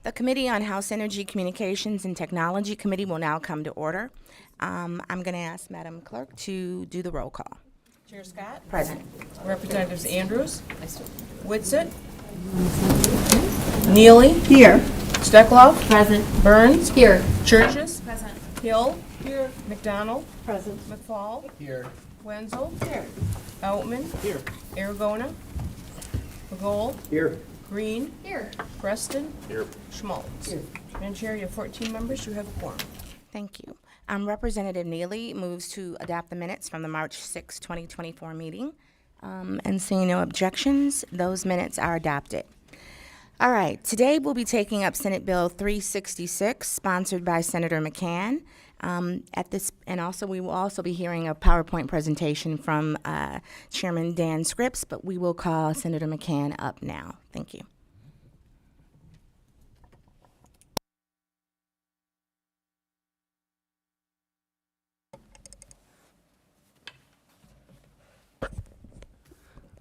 The Committee on House Energy, Communications, and Technology Committee will now come to order. I'm going to ask Madam Clerk to do the roll call. Chair Scott. Present. Representatives Andrews. Whitsitt. Neely. Here. Steckloff. Present. Burns. Here. Churches. Present. Hill. Here. McDonald. Present. McFall. Here. Wenzel. Here. Outman. Here. Aragona. McGold. Here. Green. Here. Preston. Here. Schmaltz. Here. Madam Chair, you have 14 members. You have a quorum. Thank you. Representative Neely moves to adopt the minutes from the March 6, 2024 meeting. And seeing no objections, those minutes are adopted. All right, today we'll be taking up Senate Bill 366, sponsored by Senator McCann. We will also be hearing a PowerPoint presentation from Chairman Dan Scripps, but we will call Senator McCann up now. Thank you.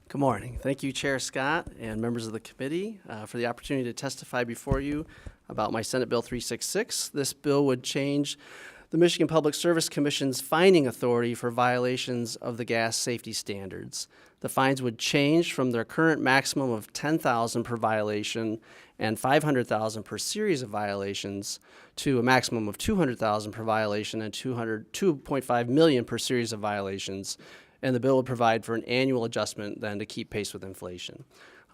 Good morning. Thank you, Chair Scott and members of the committee for the opportunity to testify before you about my Senate Bill 366. This bill would change the Michigan Public Service Commission's fining authority for violations of the gas safety standards. The fines would change from their current maximum of $10,000 per violation and $500,000 per series of violations to a maximum of $200,000 per violation and $2.5 million per series of violations. And the bill would provide for an annual adjustment then to keep pace with inflation.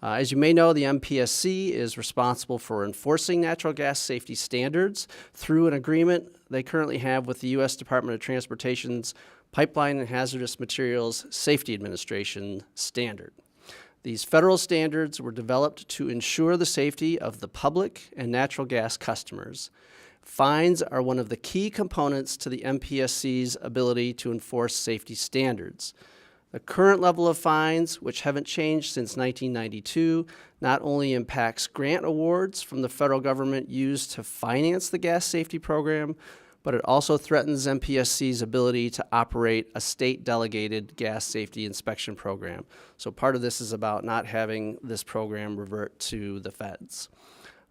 As you may know, the MPSC is responsible for enforcing natural gas safety standards through an agreement they currently have with the U.S. Department of Transportation's Pipeline and Hazardous Materials Safety Administration standard. These federal standards were developed to ensure the safety of the public and natural gas customers. Fines are one of the key components to the MPSC's ability to enforce safety standards. The current level of fines, which haven't changed since 1992, not only impacts grant awards from the federal government used to finance the gas safety program, but it also threatens MPSC's ability to operate a state-delegated gas safety inspection program. So part of this is about not having this program revert to the feds.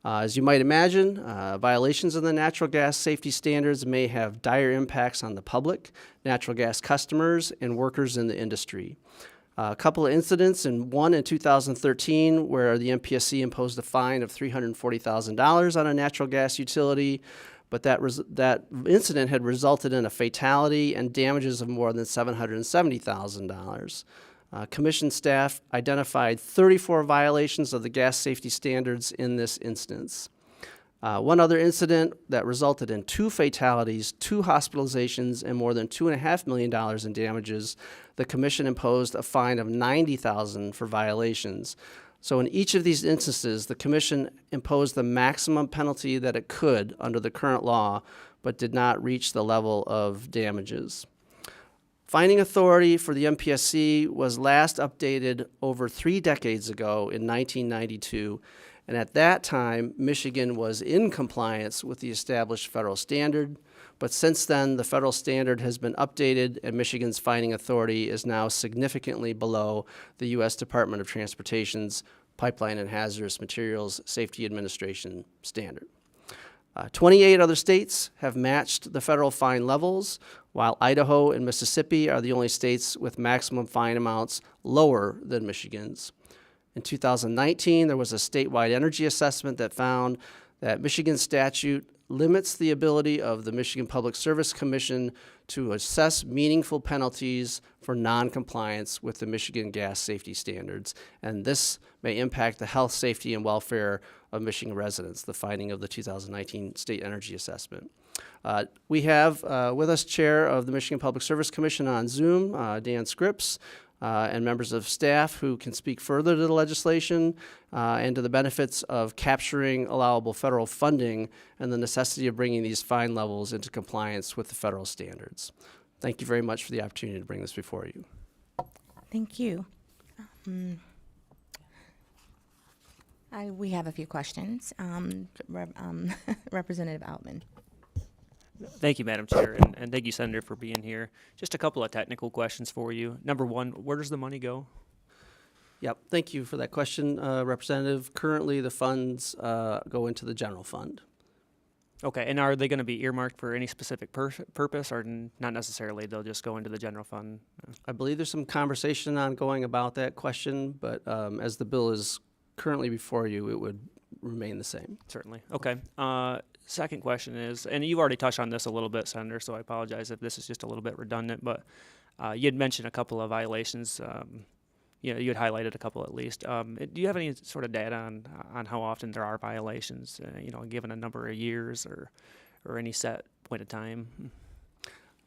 As you might imagine, violations of the natural gas safety standards may have dire impacts on the public, natural gas customers, and workers in the industry. A couple of incidents, one in 2013 where the MPSC imposed a fine of $340,000 on a natural gas utility, but that incident had resulted in a fatality and damages of more than $770,000. Commission staff identified 34 violations of the gas safety standards in this instance. One other incident that resulted in 2 fatalities, 2 hospitalizations, and more than $2.5 million in damages, the commission imposed a fine of $90,000 for violations. So in each of these instances, the commission imposed the maximum penalty that it could under the current law, but did not reach the level of damages. Fining authority for the MPSC was last updated over 3 decades ago in 1992, and at that time, Michigan was in compliance with the established federal standard, but since then, the federal standard has been updated and Michigan's fining authority is now significantly below the U.S. Department of Transportation's Pipeline and Hazardous Materials Safety Administration standard. 28 other states have matched the federal fine levels, while Idaho and Mississippi are the only states with maximum fine amounts lower than Michigan's. In 2019, there was a statewide energy assessment that found that Michigan's statute limits the ability of the Michigan Public Service Commission to assess meaningful penalties for noncompliance with the Michigan gas safety standards, and this may impact the health, safety, and welfare of Michigan residents, the finding of the 2019 state energy assessment. We have with us Chair of the Michigan Public Service Commission on Zoom, Dan Scripps, and members of staff who can speak further to the legislation and to the benefits of capturing allowable federal funding and the necessity of bringing these fine levels into compliance with the federal standards. Thank you very much for the opportunity to bring this before you. Thank you. We have a few questions. Representative Outman. Thank you, Madam Chair, and thank you, Senator, for being here. Just a couple of technical questions for you. Number one, where does the money go? Yep, thank you for that question, Representative. Currently, the funds go into the general fund. Okay, and are they going to be earmarked for any specific purpose, or not necessarily? They'll just go into the general fund? I believe there's some conversation ongoing about that question, but as the bill is currently before you, it would remain the same. Certainly. Okay. Second question is, and you've already touched on this a little bit, Senator, so I apologize if this is just a little bit redundant, but you had mentioned a couple of violations. You had highlighted a couple at least. Do you have any sort of data on how often there are violations, given a number of years or any set point of time?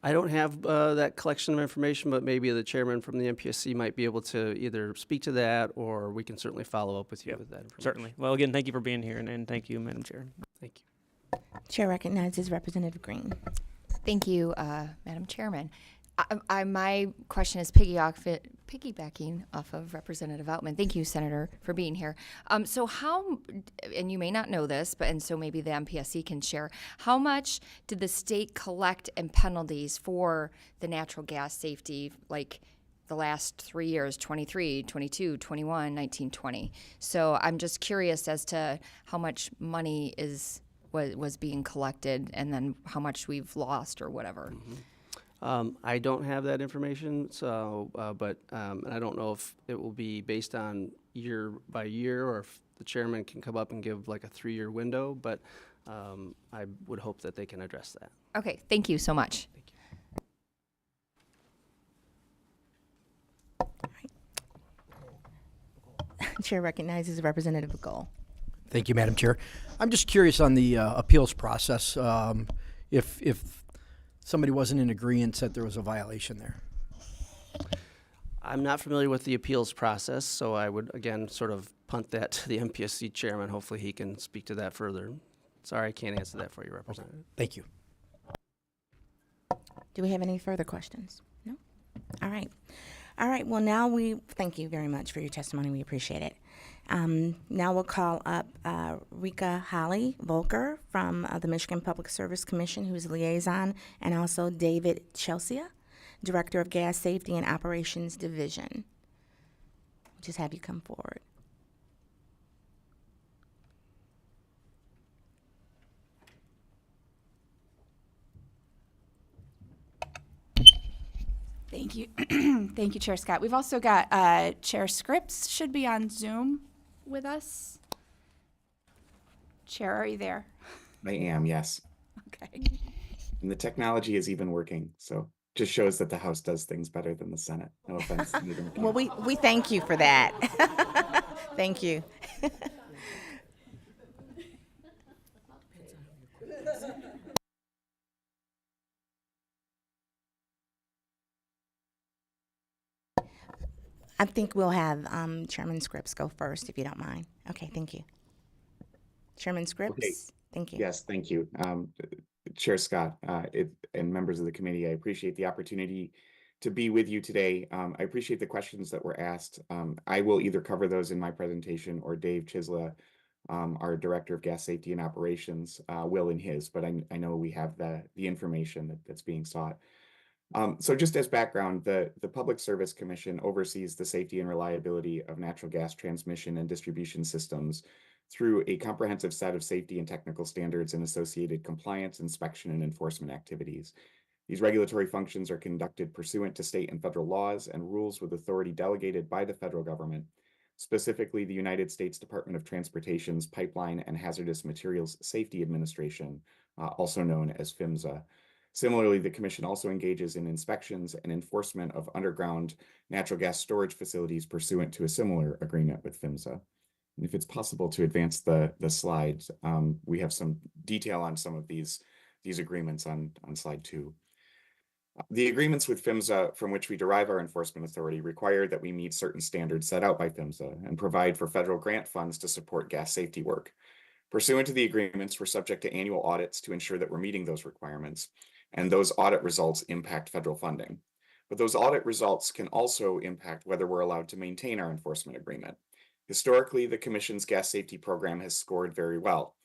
I don't have that collection of information, but maybe the chairman from the MPSC might be able to either speak to that, or we can certainly follow up with you with that information. Certainly. Well, again, thank you for being here, and thank you, Madam Chair. Thank you. Chair recognizes Representative Green. Thank you, Madam Chairman. My question is piggybacking off of Representative Outman. Thank you, Senator, for being here. So how, and you may not know this, and so maybe the MPSC can share, how much did the state collect in penalties for the natural gas safety, like the last 3 years, 23, 22, 21, 19, 20? So I'm just curious as to how much money was being collected and then how much we've lost or whatever. Mm-hmm. I don't have that information, so but and I don't know if it will be based on year by year or if the chairman can come up and give like a 3-year window, but I would hope that they can address that. Okay, thank you so much. Chair recognizes Representative Goal. Thank you, Madam Chair. I'm just curious on the appeals process. If somebody wasn't in agreement that there was a violation there. I'm not familiar with the appeals process, so I would, again, sort of punt that to the MPSC chairman. Hopefully he can speak to that further. Sorry, I can't answer that for you, Representative. Thank you. Do we have any further questions? No? All right. All right. Well, now we thank you very much for your testimony. We appreciate it. Now we'll call up Rika Holly Volker from the Michigan Public Service Commission, who's a liaison, and also David Chelsea, Director of Gas Safety and Operations Division. We'll just have you come forward. Thank you. Thank you, Chair Scott. We've also got Chair Scripps should be on Zoom with us. Chair, are you there? I am, yes. Okay. And the technology is even working, so just shows that the House does things better than the Senate. No offense. to Leader McCann. Well, we thank you for that. Thank you. I think we'll have Chairman Scripps go first, if you don't mind. Okay, thank you. Chairman Scripps, Okay. thank you. Yes, thank you. Chair Scott and members of the committee, I appreciate the opportunity to be with you today. I appreciate the questions that were asked. I will either cover those in my presentation or Dave Chisla, our Director of Gas Safety and Operations, will in his, but I know we have the information that's being sought. So just as background, the Public Service Commission oversees the safety and reliability of natural gas transmission and distribution systems through a comprehensive set of safety and technical standards and associated compliance, inspection, and enforcement activities. These regulatory functions are conducted pursuant to state and federal laws and rules with authority delegated by the federal government, specifically the United States Department of Transportation's Pipeline and Hazardous Materials Safety Administration, also known as PHMSA. Similarly, the Commission also engages in inspections and enforcement of underground natural gas storage facilities pursuant to a similar agreement with PHMSA. And if it's possible to advance the slides, we have some detail on some of these agreements on slide 2. The agreements with PHMSA from which we derive our enforcement authority require that we meet certain standards set out by PHMSA and provide for federal grant funds to support gas safety work. Pursuant to the agreements, we're subject to annual audits to ensure that we're meeting those requirements, and those audit results impact federal funding. But those audit results can also impact whether we're allowed to maintain our enforcement agreement. Historically, the Commission's gas safety program has scored very well.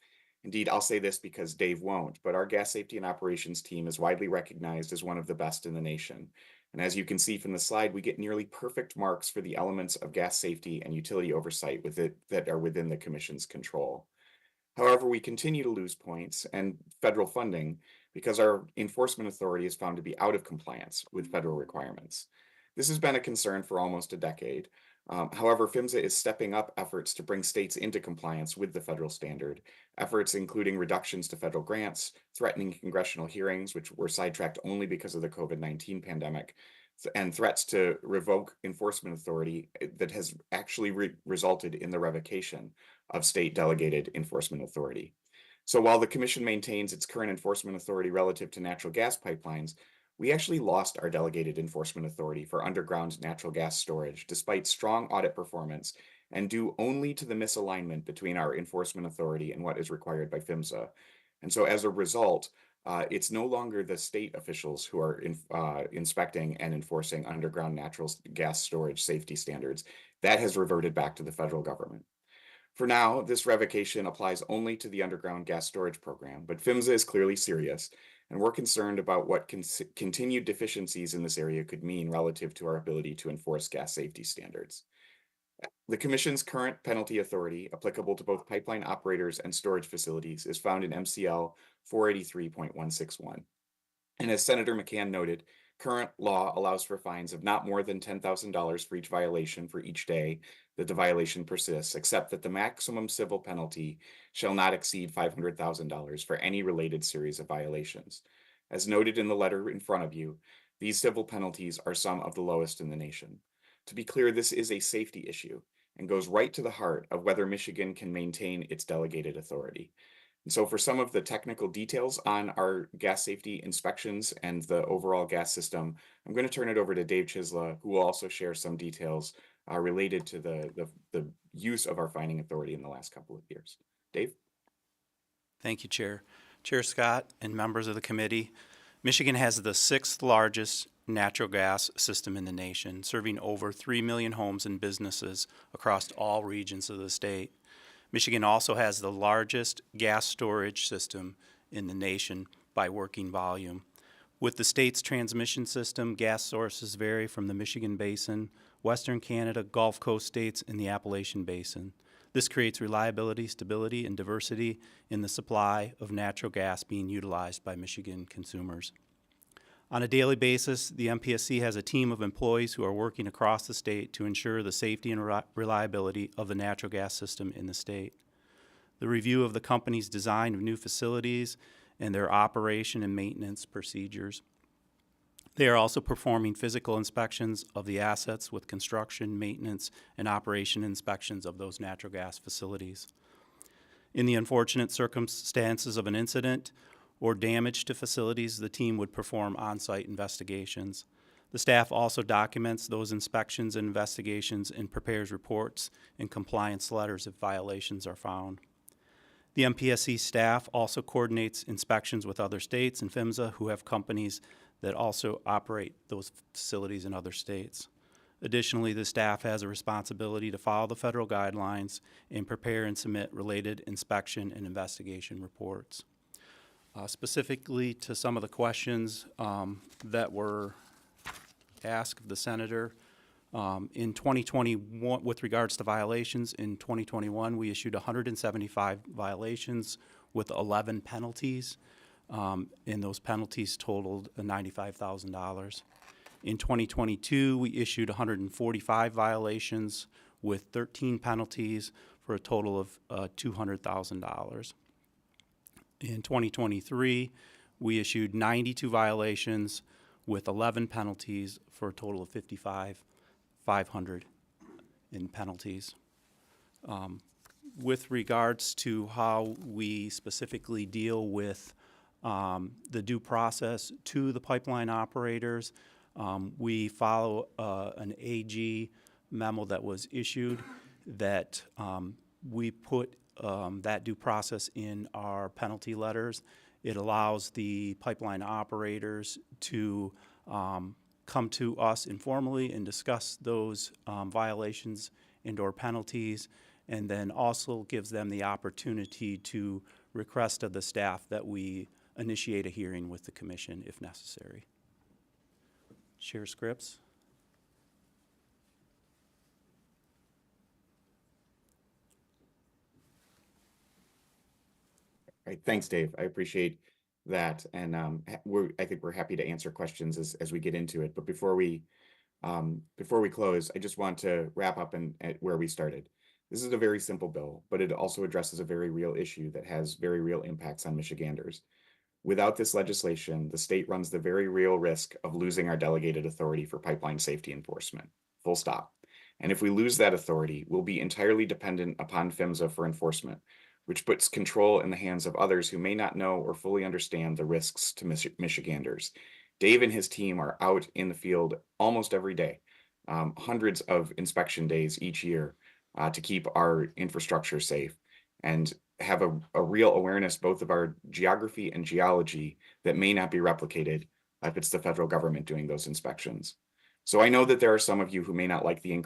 Indeed, I'll say this because Dave won't, but our gas safety and operations team is widely recognized as one of the best in the nation. And as you can see from the slide, we get nearly perfect marks for the elements of gas safety and utility oversight that are within the Commission's control. However, we continue to lose points and federal funding because our enforcement authority is found to be out of compliance with federal requirements. This has been a concern for almost a decade. However, PHMSA is stepping up efforts to bring states into compliance with the federal standard, efforts including reductions to federal grants, threatening congressional hearings, which were sidetracked only because of the COVID-19 pandemic, and threats to revoke enforcement authority that has actually resulted in the revocation of state delegated enforcement authority. So while the Commission maintains its current enforcement authority relative to natural gas pipelines, we actually lost our delegated enforcement authority for underground natural gas storage, despite strong audit performance and due only to the misalignment between our enforcement authority and what is required by PHMSA. And so as a result, it's no longer the state officials who are inspecting and enforcing underground natural gas storage safety standards. That has reverted back to the federal government. For now, this revocation applies only to the underground gas storage program, but PHMSA is clearly serious, and we're concerned about what continued deficiencies in this area could mean relative to our ability to enforce gas safety standards. The Commission's current penalty authority, applicable to both pipeline operators and storage facilities, is found in MCL 483.161. And as Senator McCann noted, current law allows for fines of not more than $10,000 for each violation for each day that the violation persists, except that the maximum civil penalty shall not exceed $500,000 for any related series of violations. As noted in the letter in front of you, these civil penalties are some of the lowest in the nation. To be clear, this is a safety issue and goes right to the heart of whether Michigan can maintain its delegated authority. And so for some of the technical details on our gas safety inspections and the overall gas system, I'm going to turn it over to Dave Chisla, who will also share some details related to the use of our fining authority in the last couple of years. Dave? Thank you, Chair. Chair Scott and members of the committee, Michigan has the 6th largest natural gas system in the nation, serving over 3 million homes and businesses across all regions of the state. Michigan also has the largest gas storage system in the nation by working volume. With the state's transmission system, gas sources vary from the Michigan Basin, Western Canada, Gulf Coast states, and the Appalachian Basin. This creates reliability, stability, and diversity in the supply of natural gas being utilized by Michigan consumers. On a daily basis, the MPSC has a team of employees who are working across the state to ensure the safety and reliability of the natural gas system in the state. The review of the company's design of new facilities and their operation and maintenance procedures. They are also performing physical inspections of the assets with construction, maintenance, and operation inspections of those natural gas facilities. In the unfortunate circumstances of an incident or damage to facilities, the team would perform on-site investigations. The staff also documents those inspections and investigations and prepares reports and compliance letters if violations are found. The MPSC staff also coordinates inspections with other states and PHMSA who have companies that also operate those facilities in other states. Additionally, the staff has a responsibility to follow the federal guidelines and prepare and submit related inspection and investigation reports. Specifically to some of the questions that were asked of the Senator, in 2021, with regards to violations, in 2021 we issued 175 violations with 11 penalties, and those penalties totaled $95,000. In 2022 we issued 145 violations with 13 penalties for a total of $200,000. In 2023, we issued 92 violations with 11 penalties for a total of $55,500 in penalties. With regards to how we specifically deal with the due process to the pipeline operators, we follow an AG memo that was issued that we put that due process in our penalty letters. It allows the pipeline operators to come to us informally and discuss those violations and/or penalties, and then also gives them the opportunity to request of the staff that we initiate a hearing with the commission if necessary. Chair Scripps? All right, thanks, Dave. I appreciate that, and I think we're happy to answer questions as we get into it. But before we close, I just want to wrap up at where we started. This is a very simple bill, but it also addresses a very real issue that has very real impacts on Michiganders. Without this legislation, the state runs the very real risk of losing our delegated authority for pipeline safety enforcement. Full stop. And if we lose that authority, we'll be entirely dependent upon PHMSA for enforcement, which puts control in the hands of others who may not know or fully understand the risks to Michiganders. Dave and his team are out in the field almost every day, hundreds of inspection days each year to keep our infrastructure safe and have a real awareness both of our geography and geology that may not be replicated if it's the federal government doing those inspections. So I know that there are some of you who may not like the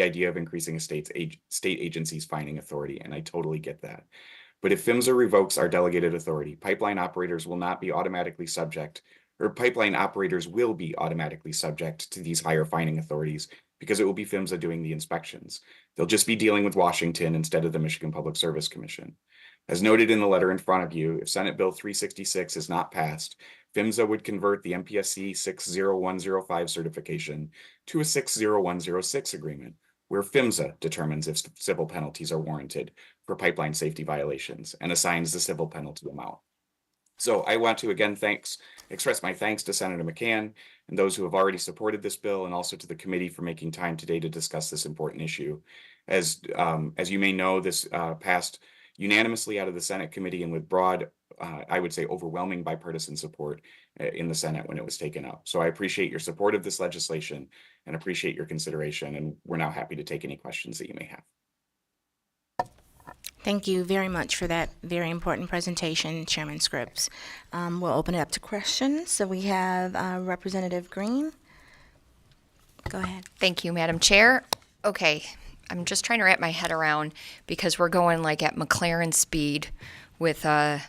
idea of increasing a state agency's fining authority, and I totally get that. But if PHMSA revokes our delegated authority, pipeline operators will be automatically subject to these higher fining authorities because it will be PHMSA doing the inspections. They'll just be dealing with Washington instead of the Michigan Public Service Commission. As noted in the letter in front of you, if Senate Bill 366 is not passed, PHMSA would convert the MPSC 60105 certification to a 60106 agreement, where PHMSA determines if civil penalties are warranted for pipeline safety violations and assigns the civil penalty amount. So I want to again express my thanks to Senator McCann and those who have already supported this bill, and also to the committee for making time today to discuss this important issue. As you may know, this passed unanimously out of the Senate committee and with broad, I would say overwhelming bipartisan support in the Senate when it was taken up. So I appreciate your support of this legislation and appreciate your consideration, and we're now happy to take any questions that you may have. Thank you very much for that very important presentation, Chairman Scripps. We'll open it up to questions. So we have Representative Green. Go ahead. Thank you, Madam Chair. Okay, I'm just trying to wrap my head around because we're going like at McLaren speed with the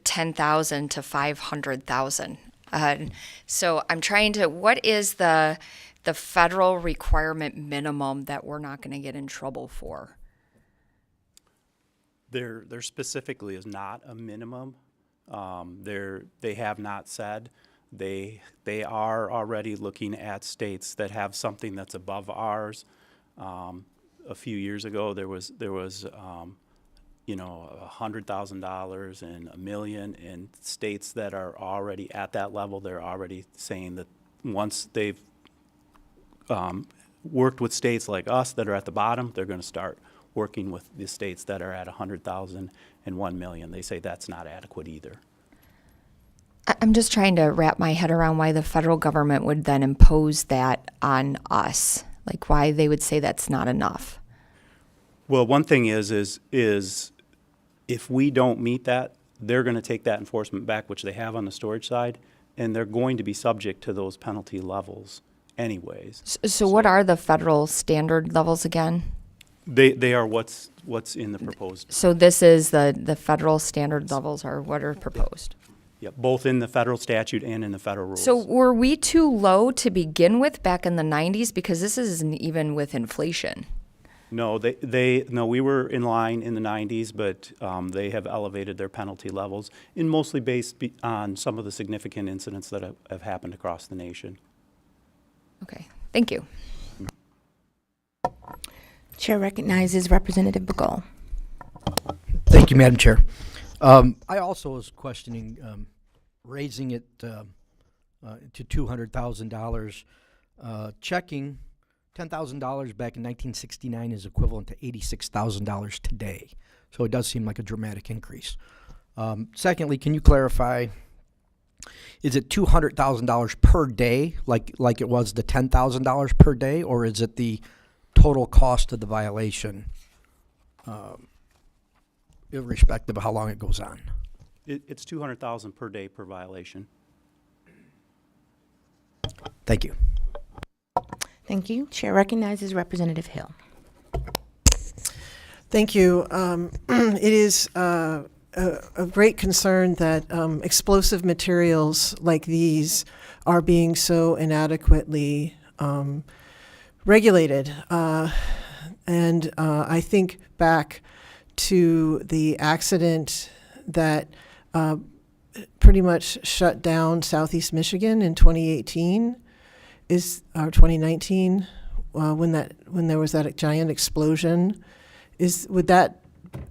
10,000 to 500,000. So I'm trying to, what is the federal requirement minimum that we're not going to get in trouble for? There specifically is not a minimum. They have not said. They are already looking at states that have something that's above ours. A few years ago, there was $100,000 and $1 million in states that are already at that level. They're already saying that once they've worked with states like us that are at the bottom, they're going to start working with the states that are at 100,000 and 1 million. They say that's not adequate either. I'm just trying to wrap my head around why the federal government would then impose that on us, like why they would say that's not enough. Well, one thing is if we don't meet that, they're going to take that enforcement back, which they have on the storage side, and they're going to be subject to those penalty levels anyways. So what are the federal standard levels again? They are what's in the proposed. So this is the federal standard levels are what are proposed. Yeah, both in the federal statute and in the federal rules. So were we too low to begin with back in the 90s? Because this isn't even with inflation. No, we were in line in the 90s, but they have elevated their penalty levels, and mostly based on some of the significant incidents that have happened across the nation. Okay, thank you. Chair recognizes Representative Begol. Thank you, Madam Chair. I also was questioning raising it to $200,000. Checking $10,000 back in 1969 is equivalent to $86,000 today. So it does seem like a dramatic increase. Secondly, can you clarify, is it $200,000 per day, like it was the $10,000 per day, or is it the total cost of the violation, irrespective of how long it goes on? It's $200,000 per day per violation. Thank you. Thank you. Chair recognizes Representative Hill. Thank you. It is a great concern that explosive materials like these are being so inadequately regulated. And I think back to the accident that pretty much shut down Southeast Michigan in 2018 or 2019 when there was that giant explosion. Would that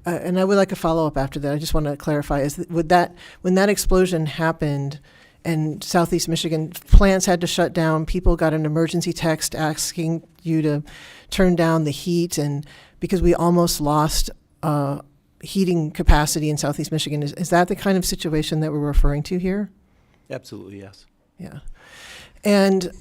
and I would like a follow up after that. I just want to clarify: when that explosion happened and Southeast Michigan plants had to shut down, people got an emergency text asking you to turn down the heat, and because we almost lost heating capacity in Southeast Michigan. Is that the kind of situation that we're referring to here? Absolutely, yes. Yeah. And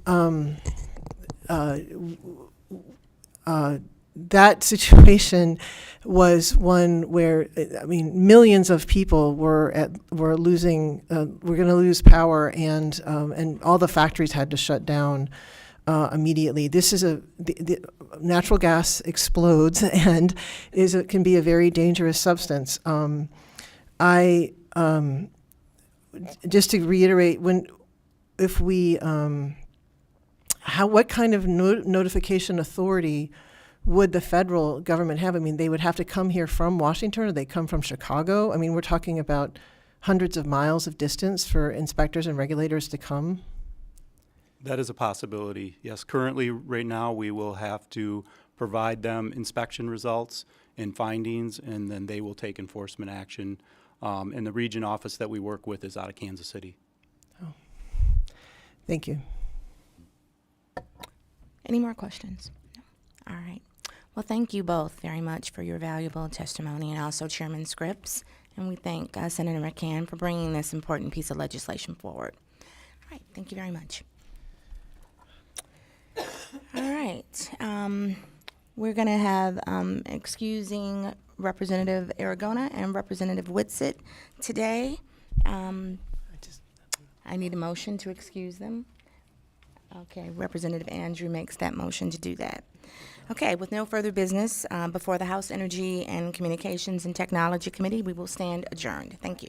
that situation was one where, I mean, millions of people were losing, were going to lose power, and all the factories had to shut down immediately. This is the natural gas explodes and can be a very dangerous substance. Just to reiterate, what kind of notification authority would the federal government have? I mean, they would have to come here from Washington, or they come from Chicago? I mean, we're talking about hundreds of miles of distance for inspectors and regulators to come. That is a possibility. Yes, currently, right now, we will have to provide them inspection results and findings, and then they will take enforcement action. And the region office that we work with is out of Kansas City. Oh. Thank you. Any more questions? No? All right. Well, thank you both very much for your valuable testimony, and also Chairman Scripps. And we thank Senator McCann for bringing this important piece of legislation forward. All right. Thank you very much. All right. We're going to have excusing Representative Aragona and Representative Whitsitt today. I need a motion to excuse them. Okay, Representative Andrew makes that motion to do that. Okay, with no further business before the House Energy and Communications and Technology Committee, we will stand adjourned. Thank you.